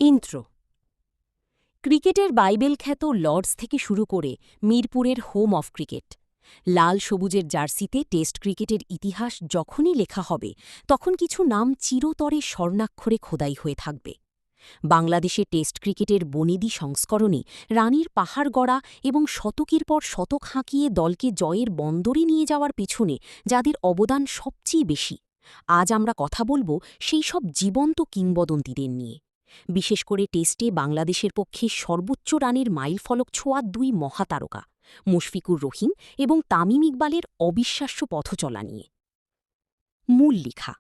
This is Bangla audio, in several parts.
ইন্ট্রো। ক্রিকেটের বাইবেল খ্যাত লর্ডস থেকে শুরু করে মিরপুরের হোম অফ ক্রিকেট, লাল সবুজের জার্সিতে টেস্ট ক্রিকেটের ইতিহাস যখনই লেখা হবে তখন কিছু নাম চিরতরে স্বর্ণাক্ষরে খোদাই হয়ে থাকবে। বাংলাদেশে টেস্ট ক্রিকেটের বনেদি সংস্করণে রানীর পাহাড় গড়া এবং শতকের পর শতক হাঁকিয়ে দলকে জয়ের বন্দরে নিয়ে যাওয়ার পেছনে যাদের অবদান সবচেয়ে বেশি, আজ আমরা কথা বলব সেই সব জীবন্ত কিংবদন্তিদের নিয়ে। বিশেষ করে টেস্টে বাংলাদেশের পক্ষে সর্বোচ্চ রানের মাইলফলক ছোঁয়া দুই মহাতারকা মুশফিকুর রহিম এবং তামিম ইকবালের অবিশ্বাস্য পথচলা নিয়ে। মূল লেখা।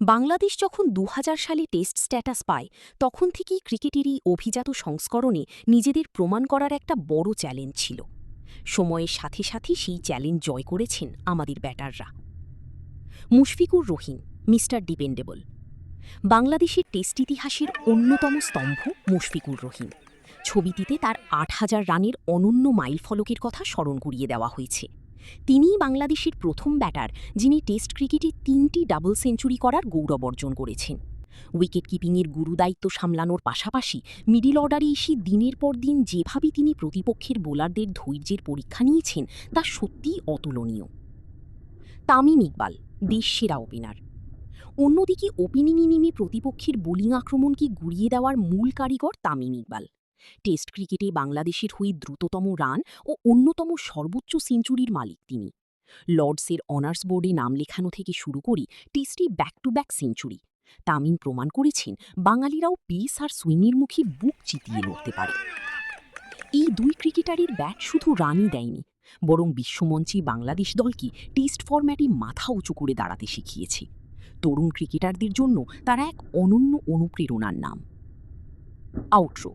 বাংলাদেশ যখন ২০০০ সালে টেস্ট স্ট্যাটাস পায় তখন থেকেই ক্রিকেটের এই অভিজাত সংস্করণে নিজেদের প্রমাণ করার একটা বড় চ্যালেঞ্জ ছিল। সময়ের সাথে সাথে সেই চ্যালেঞ্জ জয় করেছেন আমাদের ব্যাটাররা। Mushfiqur Rahim, mister dependable. বাংলাদেশের টেস্ট ইতিহাসের অন্যতম স্তম্ভ মুশফিকুর রহিম। ছবিটিতে তার ৮,০০০ রানের অনন্য মাইলফলকের কথা স্মরণ করিয়ে দেওয়া হয়েছে। তিনিই বাংলাদেশের প্রথম ব্যাটার যিনি টেস্ট ক্রিকেটে ৩টি ডাবল সেঞ্চুরি করার গৌরব অর্জন করেছেন। উইকেট কিপিংয়ের গুরুদায়িত্ব সামলানোর পাশাপাশি মিডল অর্ডারে এসে দিনের পর দিন যেভাবে তিনি প্রতিপক্ষের বোলারদের ধৈর্যের পরীক্ষা নিয়েছেন তা সত্যিই অতুলনীয়। তামিম ইকবাল, দেশসেরা ওপেনার। অন্যদিকে ওপেনিংয়ে নেমে প্রতিপক্ষের বোলিং আক্রমণকে গুড়িয়ে দেওয়ার মূল কারিগর তামিম ইকবাল। টেস্ট ক্রিকেটে বাংলাদেশের হয়ে দ্রুততম রান ও অন্যতম সর্বোচ্চ সেঞ্চুরির মালিক তিনি। লর্ডসের অনার্স বোর্ডে নাম লেখানো থেকে শুরু করে টেস্টে back to back century. Tamim প্রমাণ করেছেন বাঙালিরাও পেস আর সুইংয়ের মুখে বুক চিতিয়ে লড়তে পারে। এই দুই ক্রিকেটারের ব্যাট শুধু রানই দেয়নি, বরং বিশ্বমঞ্চে বাংলাদেশ দলকে টেস্ট ফরম্যাটে মাথা উঁচু করে দাঁড়াতে শিখিয়েছে। তরুণ ক্রিকেটারদের জন্য তারা এক অনন্য অনুপ্রেরণার নাম। আউটরো।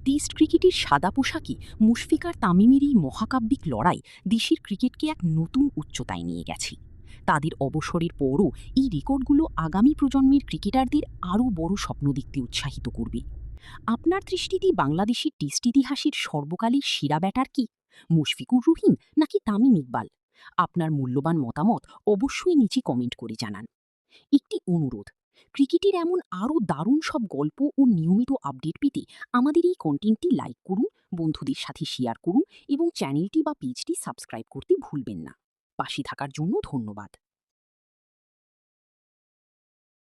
টেস্ট ক্রিকেটের সাদা পোশাকে মুশফিক আর তামিমের এই মহাকাব্যিক লড়াই দেশের ক্রিকেটকে এক নতুন উচ্চতায় নিয়ে গেছে। তাদের অবসরের পরও এই রেকর্ডগুলো আগামী প্রজন্মের ক্রিকেটারদের আরও বড় স্বপ্ন দেখতে উৎসাহিত করবে। আপনার দৃষ্টিতে বাংলাদেশের টেস্ট ইতিহাসের সর্বকালের সেরা ব্যাটার কি, মুশফিকুর রহিম নাকি তামিম ইকবাল? আপনার মূল্যবান মতামত অবশ্যই নিচে কমেন্ট করে জানান। একটি অনুরোধ, ক্রিকেটের এমন আরও দারুণ সব গল্প ও নিয়মিত আপডেট পেতে আমাদের এই কন্টেন্টটি লাইক করুন, বন্ধুদের সাথে শেয়ার করুন এবং চ্যানেলটি বা পেজটি সাবস্ক্রাইব করতে ভুলবেন না। পাশে থাকার জন্য ধন্যবাদ।